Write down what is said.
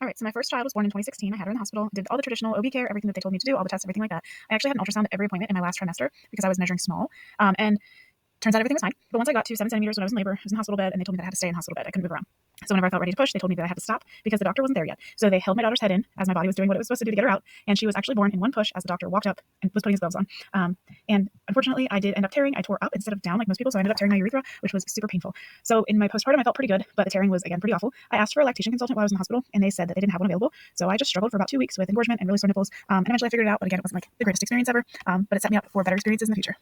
All right, so my first child was born in 2016. I had her in the hospital, did all the traditional OB care, everything that they told me to do, all the tests, everything like that. I actually had an ultrasound at every appointment in my last trimester because I was measuring small. And turns out everything was fine. But once I got to 7 centimeters when I was in labor, I was in the hospital bed, and they told me that I had to stay in the hospital bed. I couldn't move around. So whenever I felt ready to push, they told me that I had to stop because the doctor wasn't there yet. So they held my daughter's head in as my body was doing what it was supposed to do to get her out. And she was actually born in one push as the doctor walked up and was putting his gloves on. And unfortunately, I did end up tearing. I tore up instead of down like most people. So I ended up tearing my urethra, which was super painful. So in my postpartum, I felt pretty good, but the tearing was, again, pretty awful. I asked for a lactation consultant while I was in the hospital, and they said that they didn't have one available. So I just struggled for about 2 weeks with engorgement and really sore nipples. And eventually I figured it out. But again, it wasn't like the greatest experience ever. But it set me up for better experiences in the future.